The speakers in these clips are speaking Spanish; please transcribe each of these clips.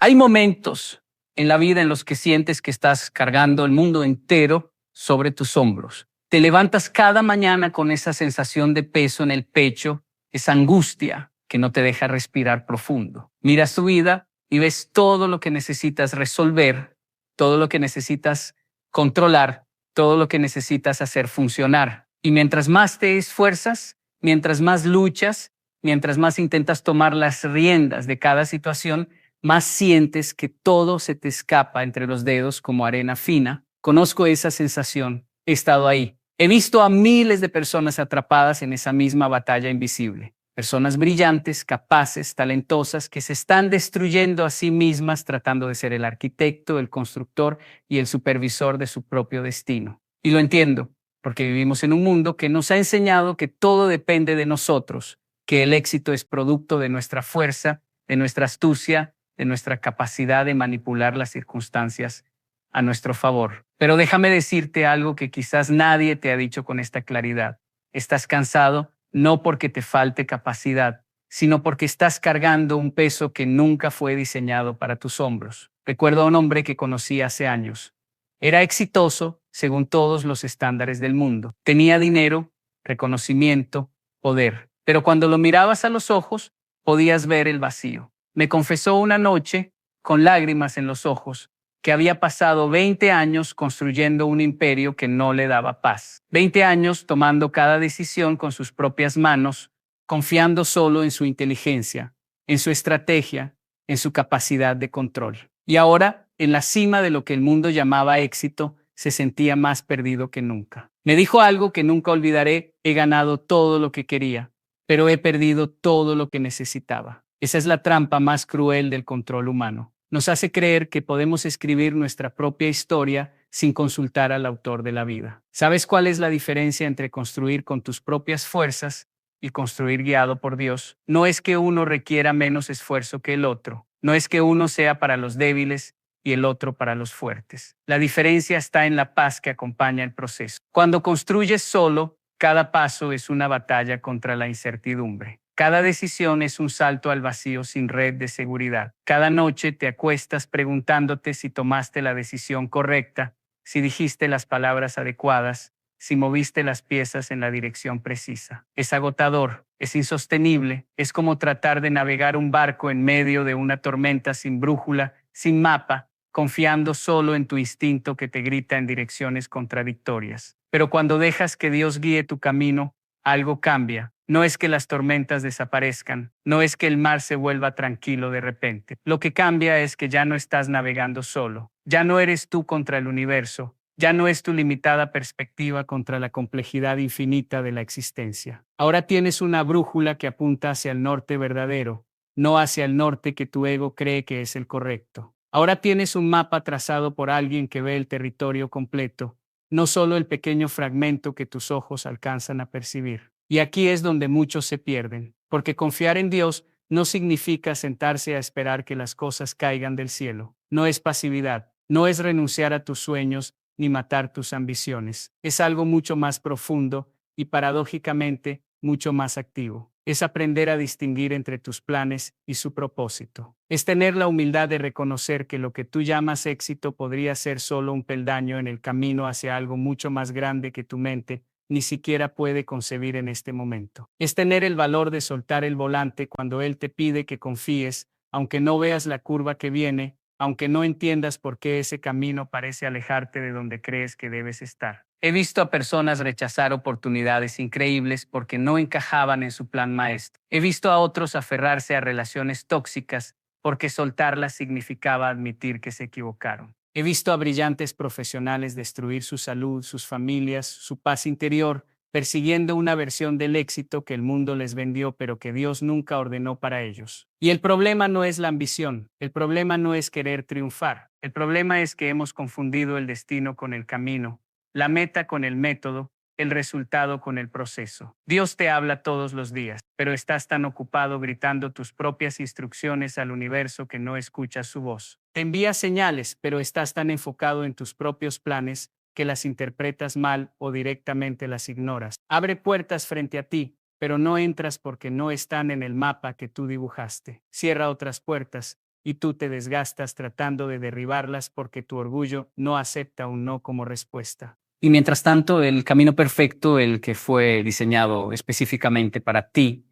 Hay momentos en la vida en los que sientes que estás cargando el mundo entero sobre tus hombros. Te levantas cada mañana con esa sensación de peso en el pecho, esa angustia que no te deja respirar profundo. Miras tu vida y ves todo lo que necesitas resolver, todo lo que necesitas controlar, todo lo que necesitas hacer funcionar. Y mientras más te esfuerzas, mientras más luchas, mientras más intentas tomar las riendas de cada situación, más sientes que todo se te escapa entre los dedos como arena fina. Conozco esa sensación, he estado ahí. He visto a miles de personas atrapadas en esa misma batalla invisible. Personas brillantes, capaces, talentosas, que se están destruyendo a sí mismas tratando de ser el arquitecto, el constructor y el supervisor de su propio destino. Y lo entiendo, porque vivimos en un mundo que nos ha enseñado que todo depende de nosotros, que el éxito es producto de nuestra fuerza, de nuestra astucia, de nuestra capacidad de manipular las circunstancias a nuestro favor. Pero déjame decirte algo que quizás nadie te ha dicho con esta claridad. Estás cansado no porque te falte capacidad, sino porque estás cargando un peso que nunca fue diseñado para tus hombros. Recuerdo a un hombre que conocí hace años. Era exitoso según todos los estándares del mundo. Tenía dinero, reconocimiento, poder. Pero cuando lo mirabas a los ojos, podías ver el vacío. Me confesó una noche, con lágrimas en los ojos, que había pasado 20 años construyendo un imperio que no le daba paz. 20 años tomando cada decisión con sus propias manos, confiando solo en su inteligencia, en su estrategia, en su capacidad de control. Y ahora, en la cima de lo que el mundo llamaba éxito, se sentía más perdido que nunca. Me dijo algo que nunca olvidaré: he ganado todo lo que quería, pero he perdido todo lo que necesitaba. Esa es la trampa más cruel del control humano. Nos hace creer que podemos escribir nuestra propia historia sin consultar al autor de la vida. ¿Sabes cuál es la diferencia entre construir con tus propias fuerzas y construir guiado por Dios? No es que uno requiera menos esfuerzo que el otro. No es que uno sea para los débiles y el otro para los fuertes. La diferencia está en la paz que acompaña el proceso. Cuando construyes solo, cada paso es una batalla contra la incertidumbre. Cada decisión es un salto al vacío sin red de seguridad. Cada noche te acuestas preguntándote si tomaste la decisión correcta, si dijiste las palabras adecuadas, si moviste las piezas en la dirección precisa. Es agotador, es insostenible, es como tratar de navegar un barco en medio de una tormenta sin brújula, sin mapa, confiando solo en tu instinto que te grita en direcciones contradictorias. Pero cuando dejas que Dios guíe tu camino, algo cambia. No es que las tormentas desaparezcan, no es que el mar se vuelva tranquilo de repente. Lo que cambia es que ya no estás navegando solo. Ya no eres tú contra el universo. Ya no es tu limitada perspectiva contra la complejidad infinita de la existencia. Ahora tienes una brújula que apunta hacia el norte verdadero, no hacia el norte que tu ego cree que es el correcto. Ahora tienes un mapa trazado por alguien que ve el territorio completo, no solo el pequeño fragmento que tus ojos alcanzan a percibir. Y aquí es donde muchos se pierden, porque confiar en Dios no significa sentarse a esperar que las cosas caigan del cielo. No es pasividad, no es renunciar a tus sueños ni matar tus ambiciones. Es algo mucho más profundo y, paradójicamente, mucho más activo. Es aprender a distinguir entre tus planes y su propósito. Es tener la humildad de reconocer que lo que tú llamas éxito podría ser solo un peldaño en el camino hacia algo mucho más grande que tu mente ni siquiera puede concebir en este momento. Es tener el valor de soltar el volante cuando Él te pide que confíes, aunque no veas la curva que viene, aunque no entiendas por qué ese camino parece alejarte de donde crees que debes estar. He visto a personas rechazar oportunidades increíbles porque no encajaban en su plan maestro. He visto a otros aferrarse a relaciones tóxicas porque soltarlas significaba admitir que se equivocaron. He visto a brillantes profesionales destruir su salud, sus familias, su paz interior, persiguiendo una versión del éxito que el mundo les vendió pero que Dios nunca ordenó para ellos. Y el problema no es la ambición, el problema no es querer triunfar, el problema es que hemos confundido el destino con el camino, la meta con el método, el resultado con el proceso. Dios te habla todos los días, pero estás tan ocupado gritando tus propias instrucciones al universo que no escuchas su voz. Te envía señales, pero estás tan enfocado en tus propios planes que las interpretas mal o directamente las ignoras. Abre puertas frente a ti, pero no entras porque no están en el mapa que tú dibujaste. Cierra otras puertas y tú te desgastas tratando de derribarlas porque tu orgullo no acepta un no como respuesta. Y mientras tanto, el camino perfecto, el que fue diseñado específicamente para ti,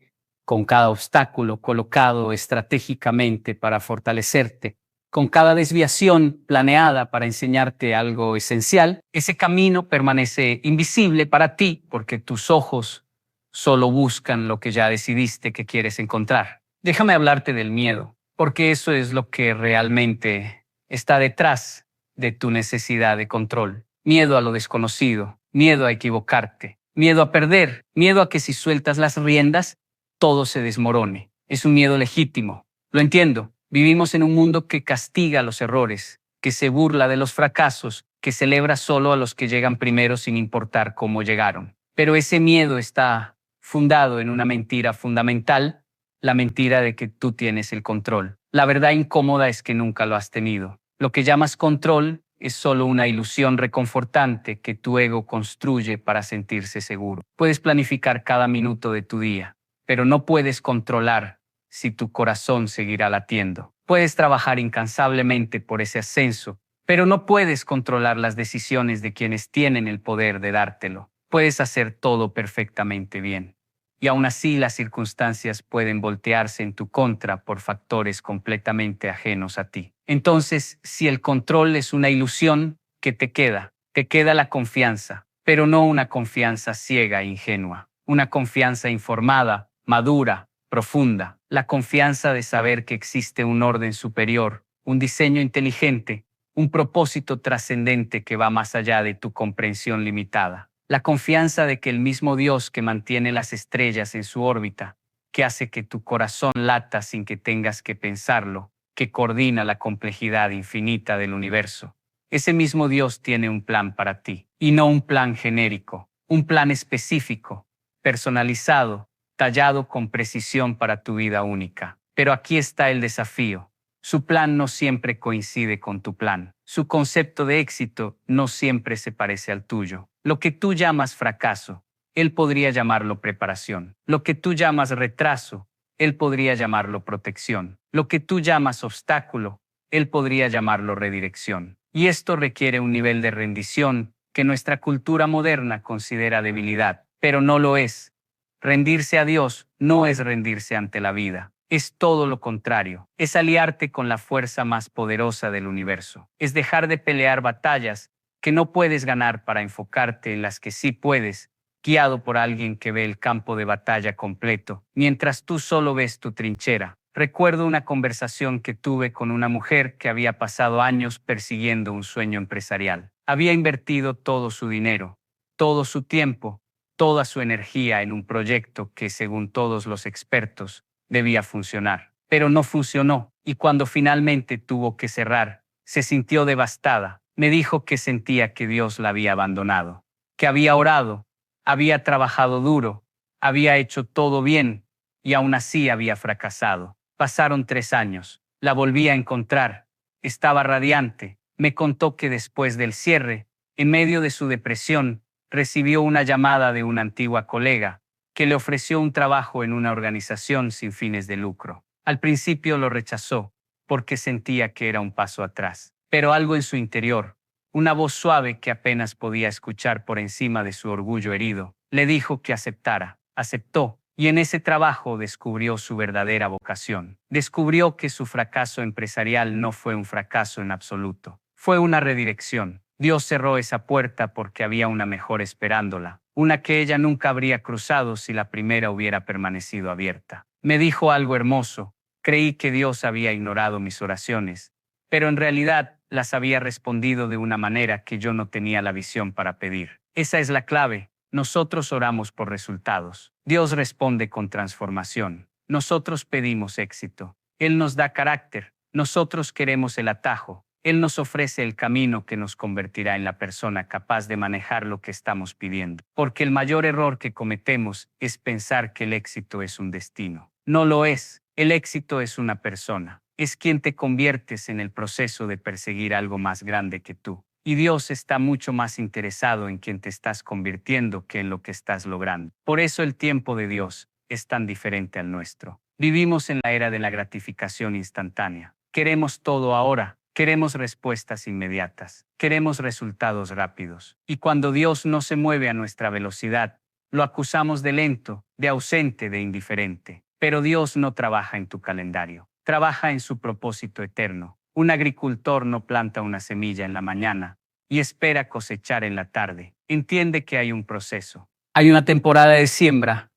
con cada obstáculo colocado estratégicamente para fortalecerte, con cada desviación planeada para enseñarte algo esencial, ese camino permanece invisible para ti porque tus ojos solo buscan lo que ya decidiste que quieres encontrar. Déjame hablarte del miedo, porque eso es lo que realmente está detrás de tu necesidad de control. Miedo a lo desconocido, miedo a equivocarte, miedo a perder, miedo a que si sueltas las riendas, todo se desmorone. Es un miedo legítimo. Lo entiendo. Vivimos en un mundo que castiga los errores, que se burla de los fracasos, que celebra solo a los que llegan primero sin importar cómo llegaron. Pero ese miedo está fundado en una mentira fundamental, la mentira de que tú tienes el control. La verdad incómoda es que nunca lo has tenido. Lo que llamas control es solo una ilusión reconfortante que tu ego construye para sentirse seguro. Puedes planificar cada minuto de tu día, pero no puedes controlar si tu corazón seguirá latiendo. Puedes trabajar incansablemente por ese ascenso, pero no puedes controlar las decisiones de quienes tienen el poder de dártelo. Puedes hacer todo perfectamente bien, y aún así las circunstancias pueden voltearse en tu contra por factores completamente ajenos a ti. Entonces, si el control es una ilusión, ¿qué te queda? Te queda la confianza, pero no una confianza ciega e ingenua, una confianza informada, madura, profunda, la confianza de saber que existe un orden superior, un diseño inteligente, un propósito trascendente que va más allá de tu comprensión limitada. La confianza de que el mismo Dios que mantiene las estrellas en su órbita, que hace que tu corazón lata sin que tengas que pensarlo, que coordina la complejidad infinita del universo. Ese mismo Dios tiene un plan para ti, y no un plan genérico, un plan específico, personalizado, tallado con precisión para tu vida única. Pero aquí está el desafío. Su plan no siempre coincide con tu plan. Su concepto de éxito no siempre se parece al tuyo. Lo que tú llamas fracaso, él podría llamarlo preparación. Lo que tú llamas retraso, él podría llamarlo protección. Lo que tú llamas obstáculo, él podría llamarlo redirección. Y esto requiere un nivel de rendición que nuestra cultura moderna considera debilidad, pero no lo es. Rendirse a Dios no es rendirse ante la vida. Es todo lo contrario. Es aliarte con la fuerza más poderosa del universo. Es dejar de pelear batallas que no puedes ganar para enfocarte en las que sí puedes, guiado por alguien que ve el campo de batalla completo, mientras tú solo ves tu trinchera. Recuerdo una conversación que tuve con una mujer que había pasado años persiguiendo un sueño empresarial. Había invertido todo su dinero, todo su tiempo, toda su energía en un proyecto que, según todos los expertos, debía funcionar. Pero no funcionó, y cuando finalmente tuvo que cerrar, se sintió devastada. Me dijo que sentía que Dios la había abandonado, que había orado, había trabajado duro, había hecho todo bien, y aún así había fracasado. Pasaron 3 años, la volví a encontrar, estaba radiante. Me contó que después del cierre, en medio de su depresión, recibió una llamada de una antigua colega que le ofreció un trabajo en una organización sin fines de lucro. Al principio lo rechazó porque sentía que era un paso atrás, pero algo en su interior, una voz suave que apenas podía escuchar por encima de su orgullo herido, le dijo que aceptara. Aceptó, y en ese trabajo descubrió su verdadera vocación. Descubrió que su fracaso empresarial no fue un fracaso en absoluto, fue una redirección. Dios cerró esa puerta porque había una mejor esperándola, una que ella nunca habría cruzado si la primera hubiera permanecido abierta. Me dijo algo hermoso. Creí que Dios había ignorado mis oraciones, pero en realidad las había respondido de una manera que yo no tenía la visión para pedir. Esa es la clave. Nosotros oramos por resultados. Dios responde con transformación. Nosotros pedimos éxito. Él nos da carácter. Nosotros queremos el atajo. Él nos ofrece el camino que nos convertirá en la persona capaz de manejar lo que estamos pidiendo. Porque el mayor error que cometemos es pensar que el éxito es un destino. No lo es. El éxito es una persona. Es quien te conviertes en el proceso de perseguir algo más grande que tú. Y Dios está mucho más interesado en quien te estás convirtiendo que en lo que estás logrando. Por eso el tiempo de Dios es tan diferente al nuestro. Vivimos en la era de la gratificación instantánea. Queremos todo ahora. Queremos respuestas inmediatas. Queremos resultados rápidos. Y cuando Dios no se mueve a nuestra velocidad, lo acusamos de lento, de ausente, de indiferente. Pero Dios no trabaja en tu calendario. Trabaja en su propósito eterno. Un agricultor no planta una semilla en la mañana y espera cosechar en la tarde. Entiende que hay un proceso. Hay una temporada de siembra,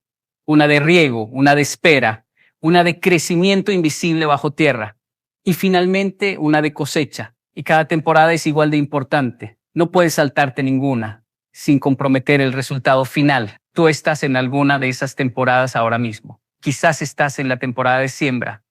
una de riego, una de espera, una de crecimiento invisible bajo tierra y finalmente una de cosecha. Y cada temporada es igual de importante. No puedes saltarte ninguna sin comprometer el resultado final. Tú estás en alguna de esas temporadas ahora mismo. Quizás estás en la temporada de siembra,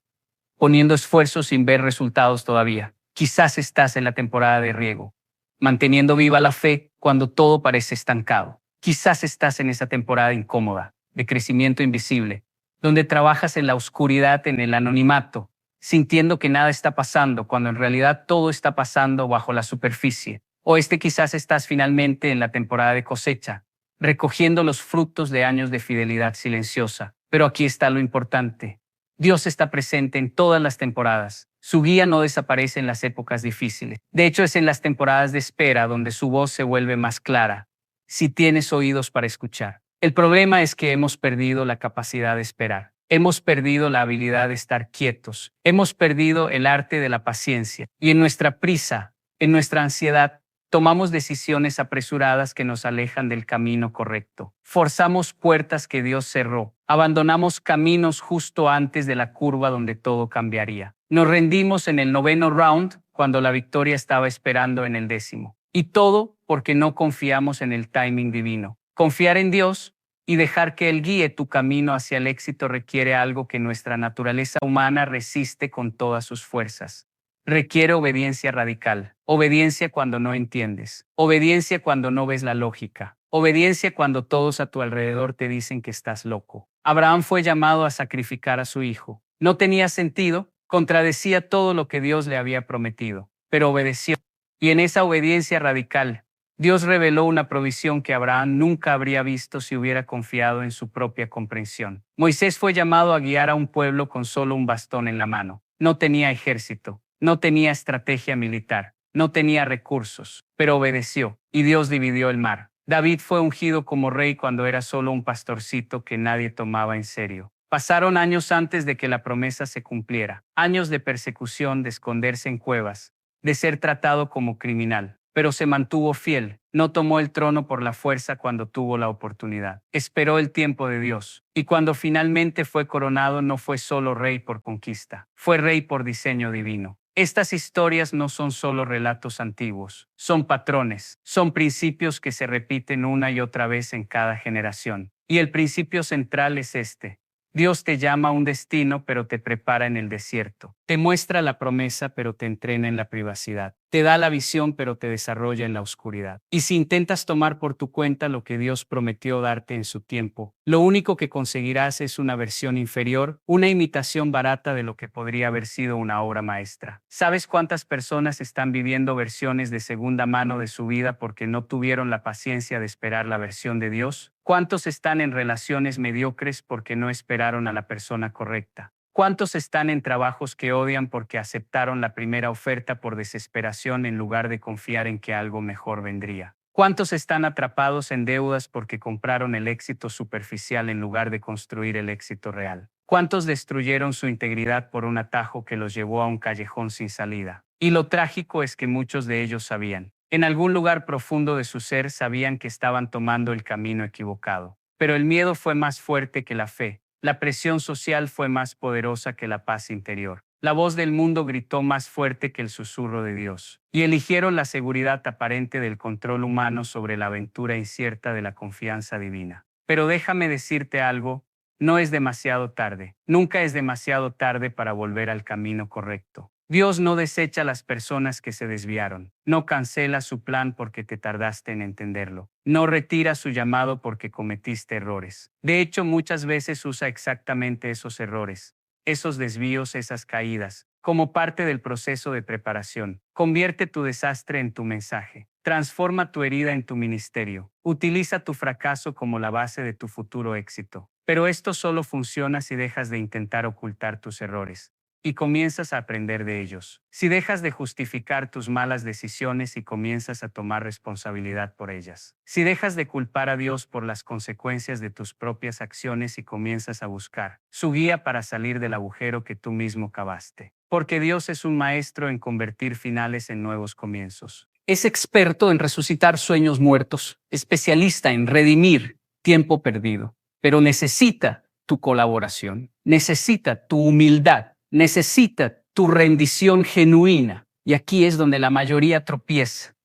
poniendo esfuerzo sin ver resultados todavía. Quizás estás en la temporada de riego, manteniendo viva la fe cuando todo parece estancado. Quizás estás en esa temporada incómoda, de crecimiento invisible, donde trabajas en la oscuridad, en el anonimato, sintiendo que nada está pasando cuando en realidad todo está pasando bajo la superficie. O quizás estás finalmente en la temporada de cosecha, recogiendo los frutos de años de fidelidad silenciosa. Pero aquí está lo importante. Dios está presente en todas las temporadas. Su guía no desaparece en las épocas difíciles. De hecho, es en las temporadas de espera donde su voz se vuelve más clara, si tienes oídos para escuchar. El problema es que hemos perdido la capacidad de esperar. Hemos perdido la habilidad de estar quietos. Hemos perdido el arte de la paciencia. Y en nuestra prisa, en nuestra ansiedad, tomamos decisiones apresuradas que nos alejan del camino correcto. Forzamos puertas que Dios cerró. Abandonamos caminos justo antes de la curva donde todo cambiaría. Nos rendimos en el 9º round cuando la victoria estaba esperando en el 10º. Y todo porque no confiamos en el timing divino. Confiar en Dios y dejar que Él guíe tu camino hacia el éxito requiere algo que nuestra naturaleza humana resiste con todas sus fuerzas. Requiere obediencia radical, obediencia cuando no entiendes, obediencia cuando no ves la lógica, obediencia cuando todos a tu alrededor te dicen que estás loco. Abraham fue llamado a sacrificar a su hijo. No tenía sentido, contradecía todo lo que Dios le había prometido, pero obedeció. Y en esa obediencia radical, Dios reveló una provisión que Abraham nunca habría visto si hubiera confiado en su propia comprensión. Moisés fue llamado a guiar a un pueblo con solo un bastón en la mano. No tenía ejército. No tenía estrategia militar, no tenía recursos, pero obedeció, y Dios dividió el mar. David fue ungido como rey cuando era solo un pastorcito que nadie tomaba en serio. Pasaron años antes de que la promesa se cumpliera, años de persecución, de esconderse en cuevas, de ser tratado como criminal, pero se mantuvo fiel. No tomó el trono por la fuerza cuando tuvo la oportunidad. Esperó el tiempo de Dios. Y cuando finalmente fue coronado, no fue solo rey por conquista, fue rey por diseño divino. Estas historias no son solo relatos antiguos, son patrones, son principios que se repiten una y otra vez en cada generación. Y el principio central es este. Dios te llama a un destino, pero te prepara en el desierto. Te muestra la promesa, pero te entrena en la privacidad. Te da la visión, pero te desarrolla en la oscuridad. Y si intentas tomar por tu cuenta lo que Dios prometió darte en su tiempo, lo único que conseguirás es una versión inferior, una imitación barata de lo que podría haber sido una obra maestra. ¿Sabes cuántas personas están viviendo versiones de segunda mano de su vida porque no tuvieron la paciencia de esperar la versión de Dios? ¿Cuántos están en relaciones mediocres porque no esperaron a la persona correcta? ¿Cuántos están en trabajos que odian porque aceptaron la primera oferta por desesperación en lugar de confiar en que algo mejor vendría? ¿Cuántos están atrapados en deudas porque compraron el éxito superficial en lugar de construir el éxito real? ¿Cuántos destruyeron su integridad por un atajo que los llevó a un callejón sin salida? Y lo trágico es que muchos de ellos sabían. En algún lugar profundo de su ser sabían que estaban tomando el camino equivocado. Pero el miedo fue más fuerte que la fe. La presión social fue más poderosa que la paz interior. La voz del mundo gritó más fuerte que el susurro de Dios. Y eligieron la seguridad aparente del control humano sobre la aventura incierta de la confianza divina. Pero déjame decirte algo, no es demasiado tarde. Nunca es demasiado tarde para volver al camino correcto. Dios no desecha a las personas que se desviaron. No cancela su plan porque te tardaste en entenderlo. No retira su llamado porque cometiste errores. De hecho, muchas veces usa exactamente esos errores, esos desvíos, esas caídas, como parte del proceso de preparación. Convierte tu desastre en tu mensaje. Transforma tu herida en tu ministerio. Utiliza tu fracaso como la base de tu futuro éxito. Pero esto solo funciona si dejas de intentar ocultar tus errores. y comienzas a aprender de ellos. Si dejas de justificar tus malas decisiones y comienzas a tomar responsabilidad por ellas. Si dejas de culpar a Dios por las consecuencias de tus propias acciones y comienzas a buscar su guía para salir del agujero que tú mismo cavaste. Porque Dios es un maestro en convertir finales en nuevos comienzos. Es experto en resucitar sueños muertos, especialista en redimir tiempo perdido, pero necesita tu colaboración, necesita tu humildad, necesita tu rendición genuina. Y aquí es donde la mayoría tropieza,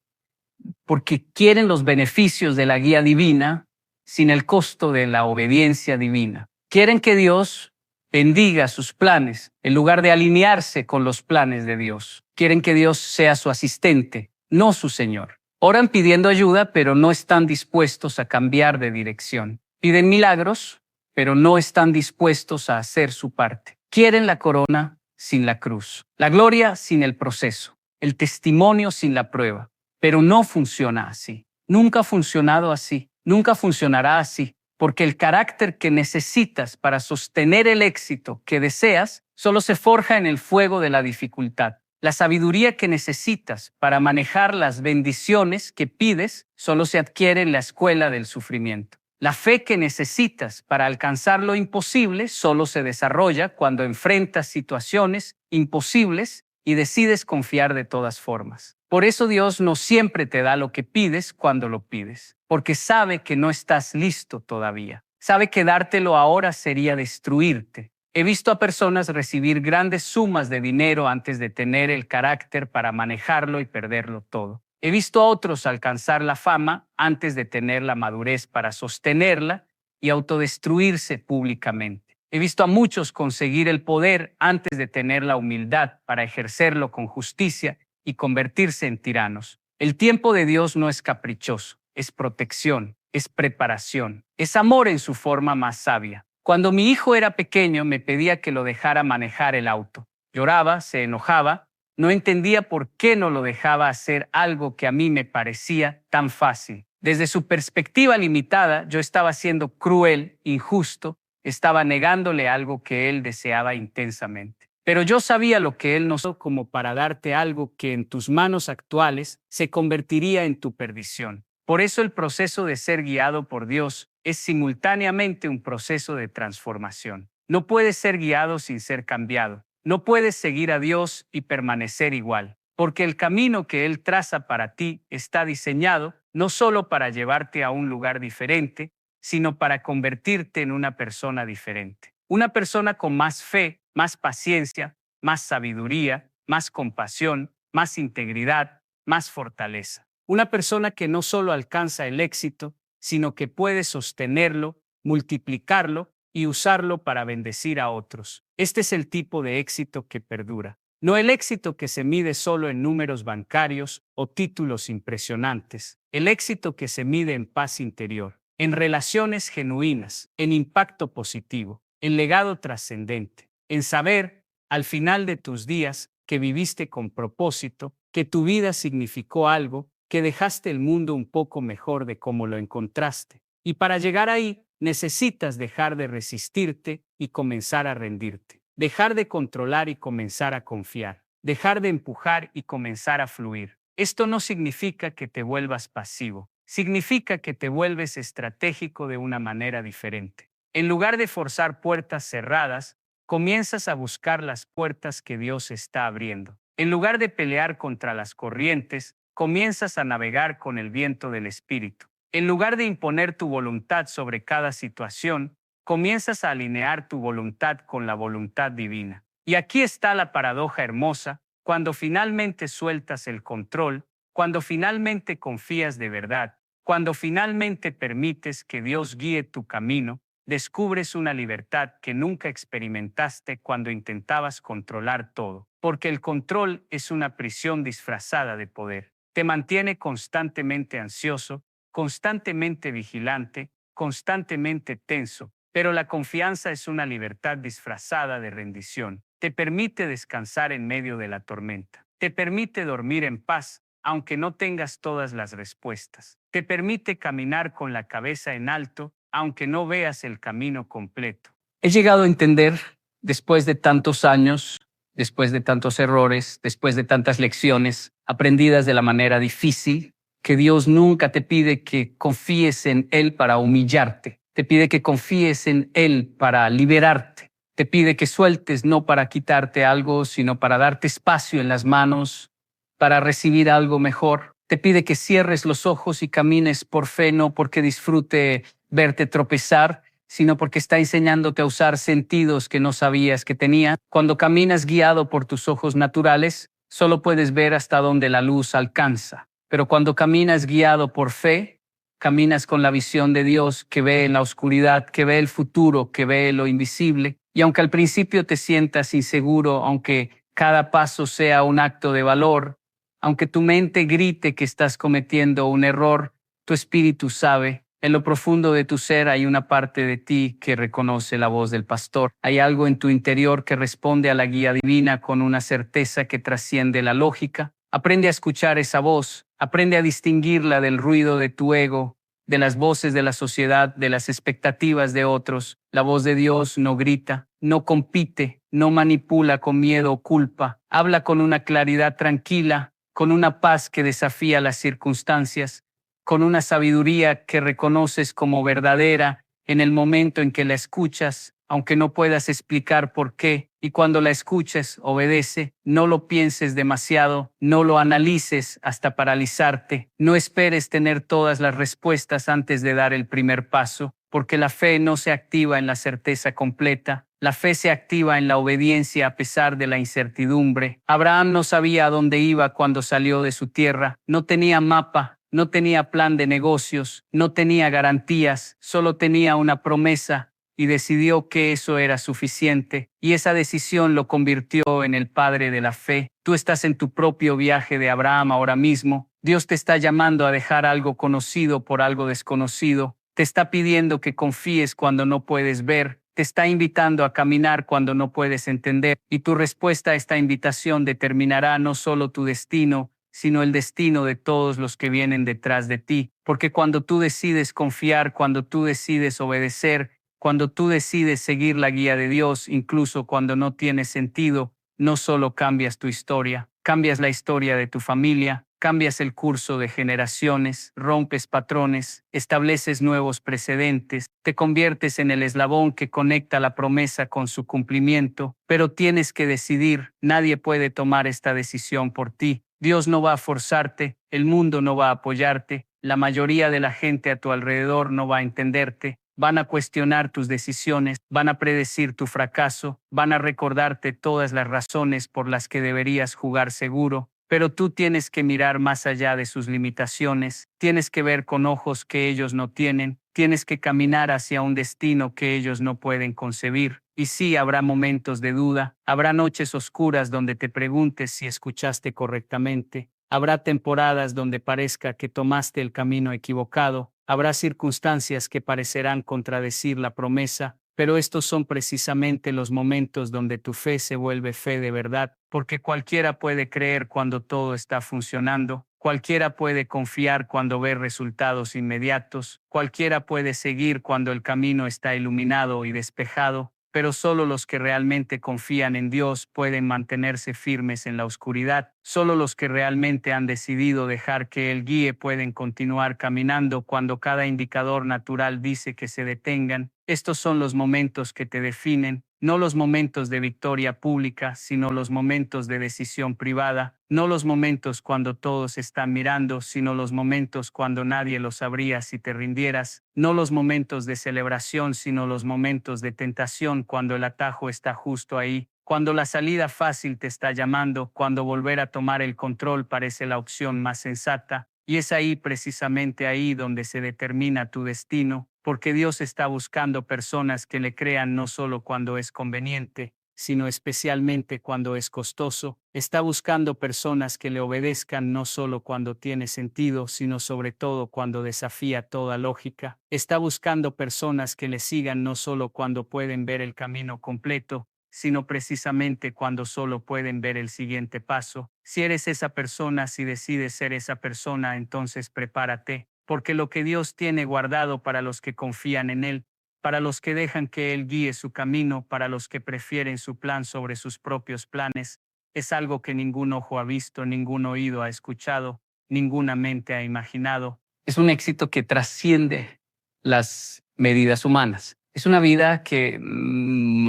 porque quieren los beneficios de la guía divina sin el costo de la obediencia divina. Quieren que Dios bendiga sus planes en lugar de alinearse con los planes de Dios. Quieren que Dios sea su asistente, no su Señor. Oran pidiendo ayuda, pero no están dispuestos a cambiar de dirección. Piden milagros, pero no están dispuestos a hacer su parte. Quieren la corona sin la cruz, la gloria sin el proceso, el testimonio sin la prueba. Pero no funciona así. Nunca ha funcionado así. Nunca funcionará así. Porque el carácter que necesitas para sostener el éxito que deseas solo se forja en el fuego de la dificultad. La sabiduría que necesitas para manejar las bendiciones que pides solo se adquiere en la escuela del sufrimiento. La fe que necesitas para alcanzar lo imposible solo se desarrolla cuando enfrentas situaciones imposibles y decides confiar de todas formas. Por eso Dios no siempre te da lo que pides cuando lo pides, porque sabe que no estás listo todavía. Sabe que dártelo ahora sería destruirte. He visto a personas recibir grandes sumas de dinero antes de tener el carácter para manejarlo y perderlo todo. He visto a otros alcanzar la fama antes de tener la madurez para sostenerla y autodestruirse públicamente. He visto a muchos conseguir el poder antes de tener la humildad para ejercerlo con justicia y convertirse en tiranos. El tiempo de Dios no es caprichoso, es protección, es preparación, es amor en su forma más sabia. Cuando mi hijo era pequeño me pedía que lo dejara manejar el auto. Lloraba, se enojaba, no entendía por qué no lo dejaba hacer algo que a mí me parecía tan fácil. Desde su perspectiva limitada, yo estaba siendo cruel, injusto, estaba negándole algo que él deseaba intensamente. Pero yo sabía lo que él no hizo como para darte algo que en tus manos actuales se convertiría en tu perdición. Por eso el proceso de ser guiado por Dios es simultáneamente un proceso de transformación. No puedes ser guiado sin ser cambiado. No puedes seguir a Dios y permanecer igual, porque el camino que Él traza para ti está diseñado no solo para llevarte a un lugar diferente, sino para convertirte en una persona diferente. Una persona con más fe, más paciencia, más sabiduría, más compasión, más integridad, más fortaleza. Una persona que no solo alcanza el éxito, sino que puede sostenerlo, multiplicarlo y usarlo para bendecir a otros. Este es el tipo de éxito que perdura. No el éxito que se mide solo en números bancarios o títulos impresionantes. El éxito que se mide en paz interior, en relaciones genuinas, en impacto positivo, en legado trascendente, en saber, al final de tus días, que viviste con propósito, que tu vida significó algo, que dejaste el mundo un poco mejor de cómo lo encontraste. Y para llegar ahí, necesitas dejar de resistirte y comenzar a rendirte. Dejar de controlar y comenzar a confiar. Dejar de empujar y comenzar a fluir. Esto no significa que te vuelvas pasivo. Significa que te vuelves estratégico de una manera diferente. En lugar de forzar puertas cerradas, comienzas a buscar las puertas que Dios está abriendo. En lugar de pelear contra las corrientes, comienzas a navegar con el viento del Espíritu. En lugar de imponer tu voluntad sobre cada situación, comienzas a alinear tu voluntad con la voluntad divina. Y aquí está la paradoja hermosa: cuando finalmente sueltas el control, cuando finalmente confías de verdad, cuando finalmente permites que Dios guíe tu camino, descubres una libertad que nunca experimentaste cuando intentabas controlar todo. Porque el control es una prisión disfrazada de poder. Te mantiene constantemente ansioso, constantemente vigilante, constantemente tenso. Pero la confianza es una libertad disfrazada de rendición. Te permite descansar en medio de la tormenta. Te permite dormir en paz, aunque no tengas todas las respuestas. Te permite caminar con la cabeza en alto, aunque no veas el camino completo. He llegado a entender, después de tantos años después de tantos errores, después de tantas lecciones aprendidas de la manera difícil, que Dios nunca te pide que confíes en Él para humillarte, te pide que confíes en Él para liberarte, te pide que sueltes no para quitarte algo, sino para darte espacio en las manos, para recibir algo mejor. Te pide que cierres los ojos y camines por fe, no porque disfrute verte tropezar, sino porque está enseñándote a usar sentidos que no sabías que tenía. Cuando caminas guiado por tus ojos naturales, solo puedes ver hasta donde la luz alcanza. Pero cuando caminas guiado por fe, caminas con la visión de Dios que ve en la oscuridad, que ve el futuro, que ve lo invisible. Y aunque al principio te sientas inseguro, aunque cada paso sea un acto de valor, aunque tu mente grite que estás cometiendo un error, tu espíritu sabe. En lo profundo de tu ser hay una parte de ti que reconoce la voz del pastor. Hay algo en tu interior que responde a la guía divina con una certeza que trasciende la lógica. Aprende a escuchar esa voz, aprende a distinguirla del ruido de tu ego, de las voces de la sociedad, de las expectativas de otros. La voz de Dios no grita, no compite, no manipula con miedo o culpa. Habla con una claridad tranquila, con una paz que desafía las circunstancias, con una sabiduría que reconoces como verdadera en el momento en que la escuchas, aunque no puedas explicar por qué. Y cuando la escuches, obedece. No lo pienses demasiado, no lo analices hasta paralizarte. No esperes tener todas las respuestas antes de dar el primer paso, porque la fe no se activa en la certeza completa. La fe se activa en la obediencia a pesar de la incertidumbre. Abraham no sabía a dónde iba cuando salió de su tierra. No tenía mapa, no tenía plan de negocios, no tenía garantías, solo tenía una promesa y decidió que eso era suficiente. Y esa decisión lo convirtió en el padre de la fe. Tú estás en tu propio viaje de Abraham ahora mismo. Dios te está llamando a dejar algo conocido por algo desconocido. Te está pidiendo que confíes cuando no puedes ver. Te está invitando a caminar cuando no puedes entender, y tu respuesta a esta invitación determinará no solo tu destino, sino el destino de todos los que vienen detrás de ti. Porque cuando tú decides confiar, cuando tú decides obedecer, cuando tú decides seguir la guía de Dios, incluso cuando no tiene sentido, no solo cambias tu historia, cambias la historia de tu familia, cambias el curso de generaciones, rompes patrones, estableces nuevos precedentes, te conviertes en el eslabón que conecta la promesa con su cumplimiento, pero tienes que decidir. Nadie puede tomar esta decisión por ti. Dios no va a forzarte, el mundo no va a apoyarte, la mayoría de la gente a tu alrededor no va a entenderte. Van a cuestionar tus decisiones, van a predecir tu fracaso, van a recordarte todas las razones por las que deberías jugar seguro. Pero tú tienes que mirar más allá de sus limitaciones, tienes que ver con ojos que ellos no tienen, tienes que caminar hacia un destino que ellos no pueden concebir. Y sí, habrá momentos de duda, habrá noches oscuras donde te preguntes si escuchaste correctamente, habrá temporadas donde parezca que tomaste el camino equivocado, habrá circunstancias que parecerán contradecir la promesa, pero estos son precisamente los momentos donde tu fe se vuelve fe de verdad, porque cualquiera puede creer cuando todo está funcionando, cualquiera puede confiar cuando ve resultados inmediatos, cualquiera puede seguir cuando el camino está iluminado y despejado, pero solo los que realmente confían en Dios pueden mantenerse firmes en la oscuridad. Solo los que realmente han decidido dejar que Él guíe pueden continuar caminando cuando cada indicador natural dice que se detengan. Estos son los momentos que te definen, no los momentos de victoria pública, sino los momentos de decisión privada, no los momentos cuando todos están mirando, sino los momentos cuando nadie lo sabría si te rindieras, no los momentos de celebración, sino los momentos de tentación cuando el atajo está justo ahí, cuando la salida fácil te está llamando, cuando volver a tomar el control parece la opción más sensata. Y es ahí, precisamente ahí, donde se determina tu destino, porque Dios está buscando personas que le crean no solo cuando es conveniente, sino especialmente cuando es costoso. Está buscando personas que le obedezcan no solo cuando tiene sentido, sino sobre todo cuando desafía toda lógica. Está buscando personas que le sigan no solo cuando pueden ver el camino completo, sino precisamente cuando solo pueden ver el siguiente paso. Si eres esa persona, si decides ser esa persona, entonces prepárate, porque lo que Dios tiene guardado para los que confían en Él, para los que dejan que Él guíe su camino, para los que prefieren su plan sobre sus propios planes, es algo que ningún ojo ha visto, ningún oído ha escuchado, ninguna mente ha imaginado. Es un éxito que trasciende las medidas humanas. Es una vida que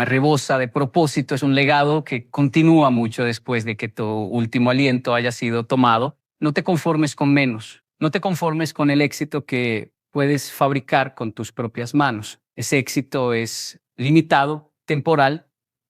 rebosa de propósito, es un legado que continúa mucho después de que tu último aliento haya sido tomado. No te conformes con menos, no te conformes con el éxito que puedes fabricar con tus propias manos. Ese éxito es limitado, temporal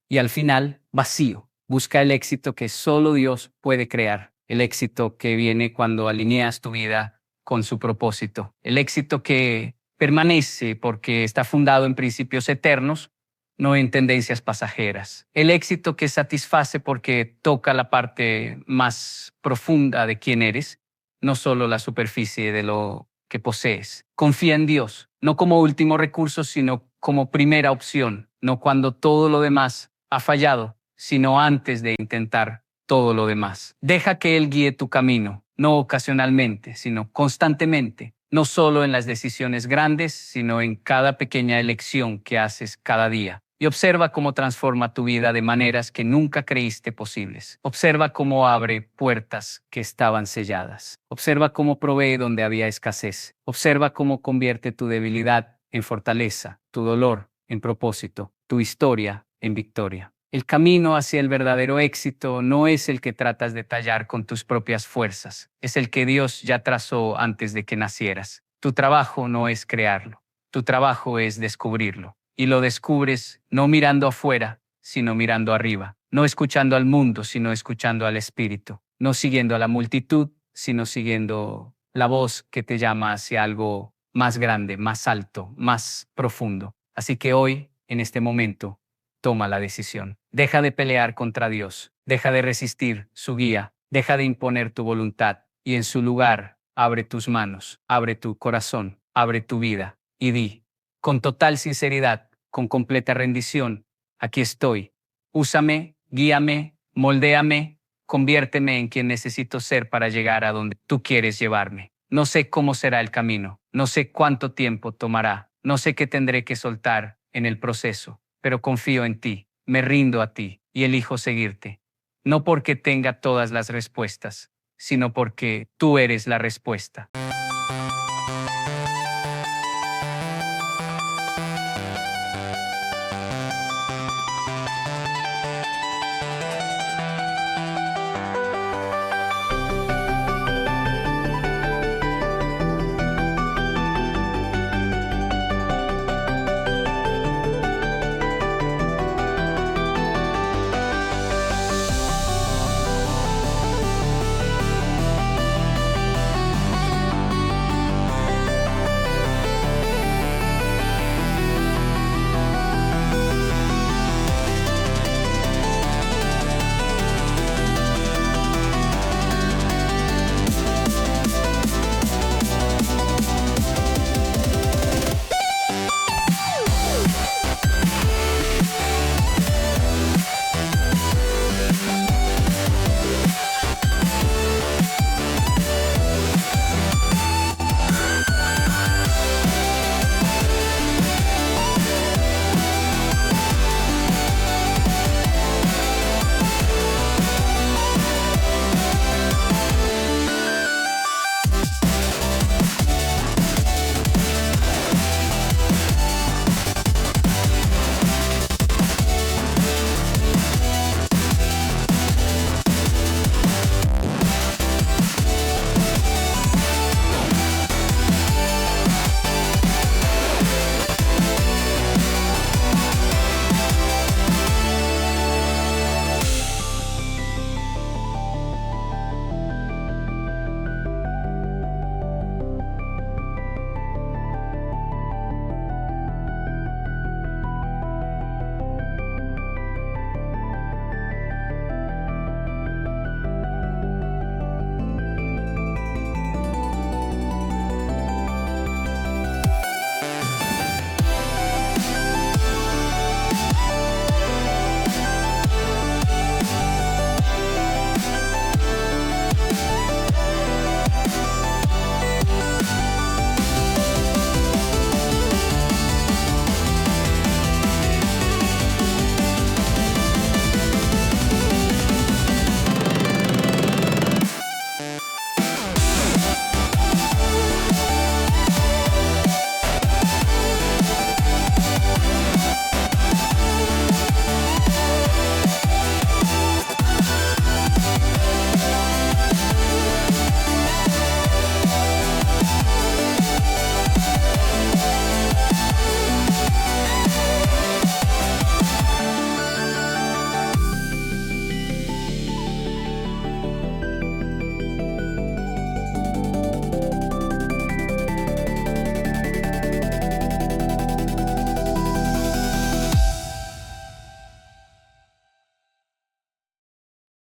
y al final vacío. Busca el éxito que solo Dios puede crear, el éxito que viene cuando alineas tu vida con su propósito, el éxito que permanece porque está fundado en principios eternos, no en tendencias pasajeras. El éxito que satisface porque toca la parte más profunda de quién eres, no solo la superficie de lo que posees. Confía en Dios, no como último recurso, sino como primera opción, no cuando todo lo demás ha fallado, sino antes de intentar todo lo demás. Deja que Él guíe tu camino, no ocasionalmente, sino constantemente, no solo en las decisiones grandes, sino en cada pequeña elección que haces cada día. Y observa cómo transforma tu vida de maneras que nunca creíste posibles. Observa cómo abre puertas que estaban selladas. Observa cómo provee donde había escasez. Observa cómo convierte tu debilidad en fortaleza, tu dolor en propósito, tu historia en victoria. El camino hacia el verdadero éxito no es el que tratas de tallar con tus propias fuerzas, es el que Dios ya trazó antes de que nacieras. Tu trabajo no es crearlo, tu trabajo es descubrirlo. Y lo descubres no mirando afuera, sino mirando arriba, no escuchando al mundo, sino escuchando al Espíritu, no siguiendo a la multitud, sino siguiendo la voz que te llama hacia algo más grande, más alto, más profundo. Así que hoy, en este momento, toma la decisión. Deja de pelear contra Dios, deja de resistir su guía, deja de imponer tu voluntad y en su lugar abre tus manos, abre tu corazón, abre tu vida y di, con total sinceridad, con completa rendición, aquí estoy. Úsame, guíame, moldéame, conviérteme en quien necesito ser para llegar a donde tú quieres llevarme. No sé cómo será el camino, no sé cuánto tiempo tomará, no sé qué tendré que soltar en el proceso, pero confío en ti, me rindo a ti y elijo seguirte. No porque tenga todas las respuestas, sino porque tú eres la respuesta.